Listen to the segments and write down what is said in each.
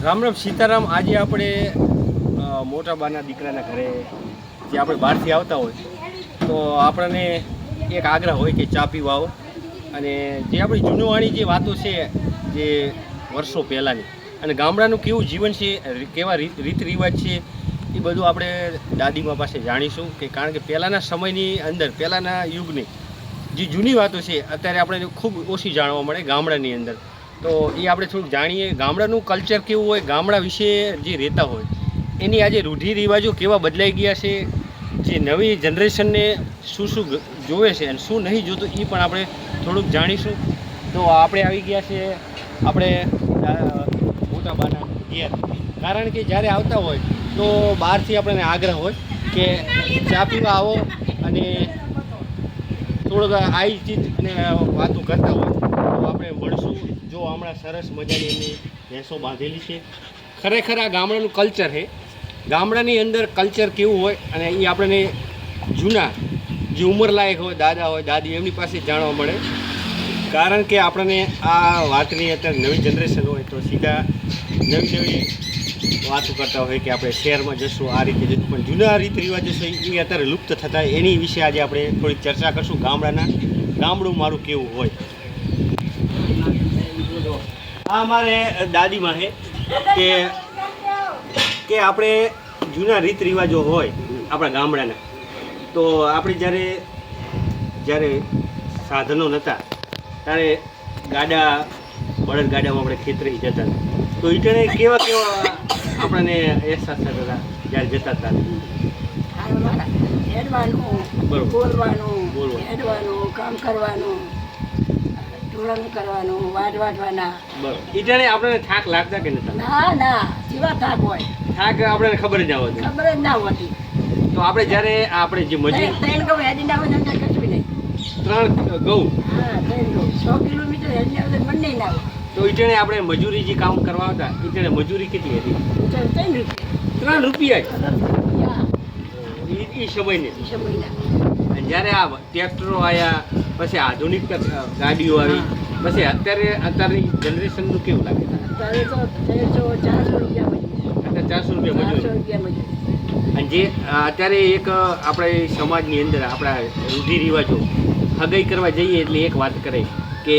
રામ રામ સીતારામ। આજે આપણે મોટા બાના દીકરાના ઘરે જે આપણે બહારથી આવતા હોય તો આપણને એક આગ્રહ હોય કે ચા પીવા આવો, અને જે આપણી જૂનવાણી જે વાતો છે જે વર્ષો પહેલાંની, અને ગામડાનું કેવું જીવન છે, કેવા રીત રિવાજ છે, એ બધું આપણે દાદીમા પાસે જાણીશું। કે કારણ કે પહેલાંના સમયની અંદર, પહેલાંના યુગની જે જૂની વાતો છે અત્યારે આપણે ખૂબ ઓછી જાણવા મળે ગામડાની અંદર। તો એ આપણે થોડુંક જાણીએ, ગામડાનું કલ્ચર કેવું હોય, ગામડા વિશે જે રહેતા હોય એની આજે રૂઢિ રિવાજો કેવા બદલાઈ ગયા છે, જે નવી જનરેશનને શું શું જોવે છે અને શું નહીં જોતું એ પણ આપણે થોડુંક જાણીશું। તો આપણે આવી ગયા છે આપણે મોટા બાના ઘેર, કારણ કે જ્યારે આવતા હોય તો બહારથી આપણને આગ્રહ હોય કે ચા પીવા આવો અને થોડોક આવી ચીજ અને વાતો કરતા હોય તો આપણે મળશું। જો હમણાં સરસ મજાની એમની ભેંસો બાંધેલી છે। ખરેખર આ ગામડાનું કલ્ચર છે, ગામડાની અંદર કલ્ચર કેવું હોય અને એ આપણને જૂના જે ઉંમરલાયક હોય, દાદા હોય, દાદી, એમની પાસે જાણવા મળે। કારણ કે આપણને આ વાતની અત્યારે નવી જનરેશન હોય તો સીધા નવી વાતો કરતા હોય કે આપણે શહેરમાં જશું, આ રીતે જશું, પણ જૂના રીત રિવાજો છે એ અત્યારે લુપ્ત થતા, એની વિશે આજે આપણે થોડીક ચર્ચા કરશું। ગામડું મારું કેવું હોય। આ અમારે દાદીમાં છે કે આપણે જૂના રીત રિવાજો હોય આપણા ગામડાના, તો આપણે જ્યારે સાધનો નહોતા ત્યારે બળદ ગાડામાં આપણે ખેતરે જતા, તો ઈટણે કેવા આપણને અહેસાસ થતા હતા જ્યારે જતા હતા? બોલવાનું, કામ કરવાનું, ટોળાનું કરવાનું, વાટવાના। બરોબર, ઈટણે આપણને થાક લાગતા કે નતા? ના, જેવા થાક હોય થાક આપણને ખબર જ ના હોતી। તો આપણે જ્યારે આપણે જે મજૂરી 3 ઘઉં હેડી ના હોય તો કશું નહીં। 3 ઘઉં 100 કિલોમીટર હેડી આવે તો મને ના હોય। તો ઈટણે આપણે મજૂરી જે કામ કરવા આવતા, ઈટણે મજૂરી કેટલી હતી? 3 રૂપિયા જ એ સમયને। અને જ્યારે આ ટ્રેક્ટરો આવ્યા, પછી આધુનિક ગાડીઓ આવી, પછી અત્યારની જનરેશનનું કેવું લાગે? અત્યારે તો 400 રૂપિયા મજૂરી। અને જે અત્યારે એક આપણે સમાજની અંદર આપણા રૂઢિ રિવાજો, હગાઈ કરવા જઈએ એટલે એક વાત કરે કે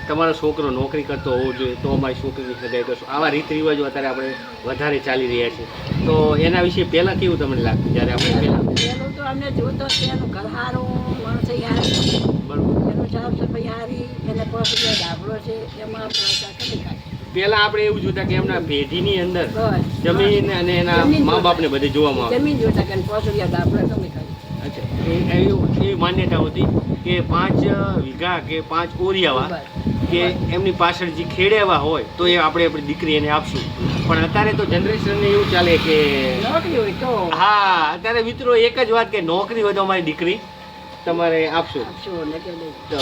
તમારો છોકરો નોકરી કરતો હોવો જોઈએ તો અમારી છોકરીની હગાઈ કરશું। આવા રીત રિવાજો અત્યારે આપણે વધારે ચાલી રહ્યા છે। તો એના વિશે પહેલાં કેવું તમને લાગતું જ્યારે આપણે પહેલાં તો અમને જોતો એનું ઘર સારું, માણસ સારી, બરોબર, એનું સાફ સફાઈ સારી, એને પાસે ડાબલો છે એમાં પહેલાં આપણે એવું જોતા કે એમના પેઢીની અંદર જમીન અને એના મા બાપને બધે જોવામાં આવે, જમીન જોતા કે 5 ડાબલો તમે ખાલી। અચ્છા, એવી માન્યતા હતી કે 5 વીઘા કે 5 ઓરિયાવા કે એમની પાછળ જે ખેડેવા હોય તો એ આપણી દીકરી એને આપશું। પણ અત્યારે તો જનરેશનને એવું ચાલે કે નોકરી હોય તો, હા, અત્યારે મિત્રો એક જ વાત કે નોકરી હોય તો અમારી દીકરી તમારે આપશું। તો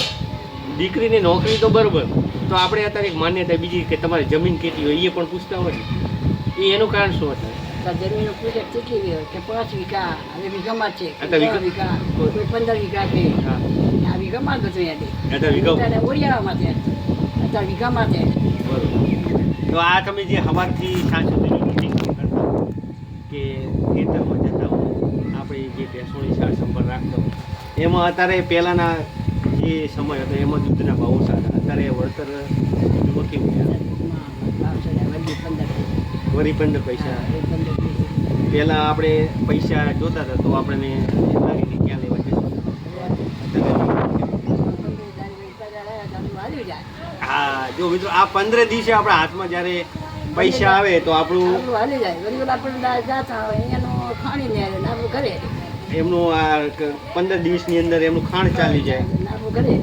દીકરીની નોકરી તો બરોબર, તો આપણે અત્યારે એક માન્યતા બીજી કે તમારી જમીન કેટલી હોય એ પણ પૂછતા હોય, એનું કારણ શું હતું? જમીન પૂછે કેટલી હોય કે 5 વીઘા, હવે વીઘામાં છે, 10 વીઘા, કોઈ 15 વીઘા છે, આ વીઘામાં જ હતું, ઓરિયામાં છે, અત્યારે વીઘામાં છે। તો આ તમે જે સવારથી સાંજ સુધીની મિટિંગ કરતા કે ખેતરમાં જતા હોય, આપણે જે ભેંસોની સાર સંભાળ રાખતા હોય, એમાં અત્યારે પહેલાંના જે સમય હતો એમાં દૂધના ભાવ ઓછા હતા, અત્યારે વળતર દૂધમાં કેવું છે? વળી 15 પૈસા। પહેલાં આપણે પૈસા જોતા હતા તો આપણને લાગી ક્યાં લેવા જશું? હા, જો મિત્રો આ 15 દિવસે આપણા હાથમાં જ્યારે પૈસા આવે તો આપણું હાલી જાય, એમનું આ 15 દિવસની અંદર એમનું ખાણ ચાલી જાય,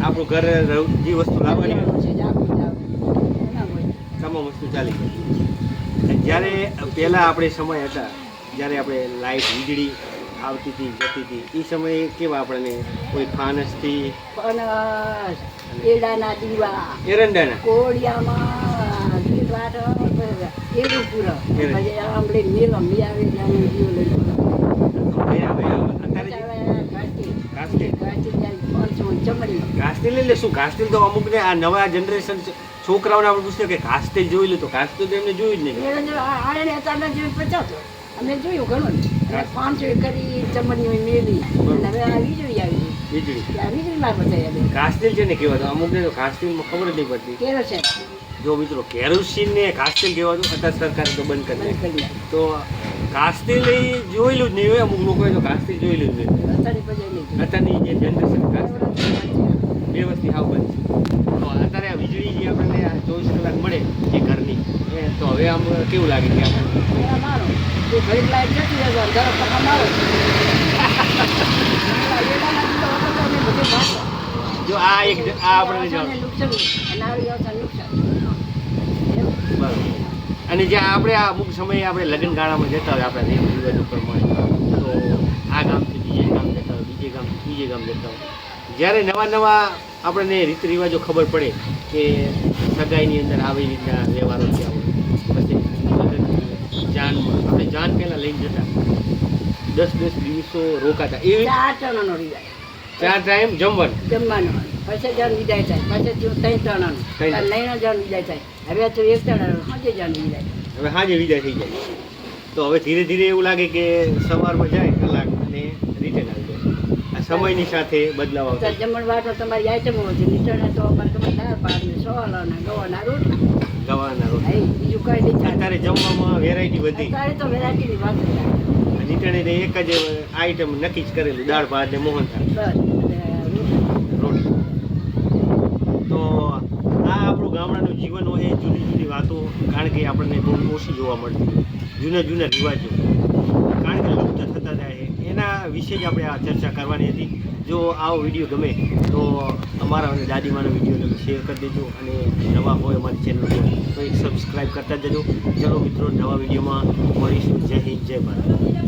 આપણું ઘર જે વસ્તુ લાવવાની તમામ વસ્તુ ચાલી જાય। જ્યારે પહેલાં આપણે સમય હતા જ્યારે આપણે લાઇટ વીજળી આવતી હતી જતી હતી, એ સમયે કેવા આપણને કોઈ ફાનસથી એરંડાના દીવા, એરંડાના કોળિયામાં ઘાસથી લઈ લેશું। ઘાસથી તો અમુકને આ નવા જનરેશન છોકરાઓને આપણે પૂછ્યું કે ઘાસ તેલ જોઈ લો તો ઘાસ તેલ તો એમને જોયું જ નહીં. એને જો આને અત્યારના જેવી 50 અમે જોયું ઘણું ને. અને 500 કરી ચમની મેલી અને હવે આ વીજળી આવી વીજળી આ વીજળીમાં બતાવ્યા ઘાસ તેલ છે ને કહેવાતું, અમુકને તો ઘાસ તેલમાં ખબર જ નહીં પડતી. કેરોસીન જો મિત્રો કેરોસીન ને ઘાસ તેલ કહેવાતું, અત્યારે સરકારે તો બંધ કરી બંધ કરી નાખ્યું. તો ઘાસ તેલ એ જોયેલું જ નહીં હોય, અમુક લોકોએ તો ઘાસ તેલ જોયેલું જ નહીં. અત્યારની પછી નહીં અત્યારની જે જનરેશન ઘાસ તેલ બે વસ્તી હાવ બંધ છે. તો અત્યારે આ વીજળી જે આપણને આ 24 કલાક મળે એ ઘરની એ તો હવે આમ કેવું લાગે કે આપણે મારો એ ઘડી લાઈટ જતી રહે ઘર પકા મારો જો આ એક આ આપણે જાણ નુકસાન અને આવી વ્યવસ્થા નુકસાન બરાબર. અને જે આપણે આ અમુક સમયે આપણે લગ્ન ગાળામાં જતા હોય આપણા રીત રિવાજો પ્રમાણે, તો આ ગામથી બીજે ગામ જતા હોય, બીજે ગામથી ત્રીજે ગામ જતા હોય. જ્યારે નવા નવા આપણને રીત રિવાજો ખબર પડે કે સગાઈની અંદર આવી રીતના વ્યવહારો થયા હોય, પછી લગ્ન જાનમાં આપણે જાન પહેલાં લઈને જતા 10 દિવસો રોકાતા એવી 4 ટણાનો રિવાજ 4 ટાઈમ જમવાનું જમવાનો પછી જણ વિદાય થાય પછી 3 ટણાનો લઈને જણ વિદાય થાય હવે તો 1 ટણાનો સાંજે જણ વિદાય હવે સાંજે વિદાય થઈ જાય. તો હવે ધીરે ધીરે એવું લાગે કે સવારમાં જાય કલાક અને રિટર્ન આવી જાય. આ સમયની સાથે બદલાવ આવતો થાય જમણવાર તો તમારી આઈટમ હોય છે નીચે તો અમારે તમારે દાળ ભાત ને સોલા ને ગવાના રોટલા ગવાના રોટલા. હા બીજું કઈ નહીં ચાલે. અત્યારે જમવામાં વેરાયટી વધી, અત્યારે તો વેરાયટીની વાત જ ના. નીટણે એક જ આઈટમ નક્કી જ કરેલું, દાળ ભાત ને મોહનથાળ બસ અને રોટલી. રોટી. તો આ આપણું ગામડાનું જીવન હોય એ જૂની જૂની વાતો, કારણ કે આપણને બહુ ઓછી જોવા મળતી, જૂના જૂના રિવાજો કારણ કે લુપ્ત થતા જાય એના વિશે જ આપણે આ ચર્ચા કરવાની હતી. જો આવો વિડીયો ગમે તો અમારા અને દાદીમાનો વિડીયો શેર કરી દેજો, અને નવા હોય અમારી ચેનલ પર તો એક સબસ્ક્રાઈબ કરતા જજો. ચલો મિત્રો, નવા વિડીયોમાં મળીશું. જય હિન્દ, જય ભારત.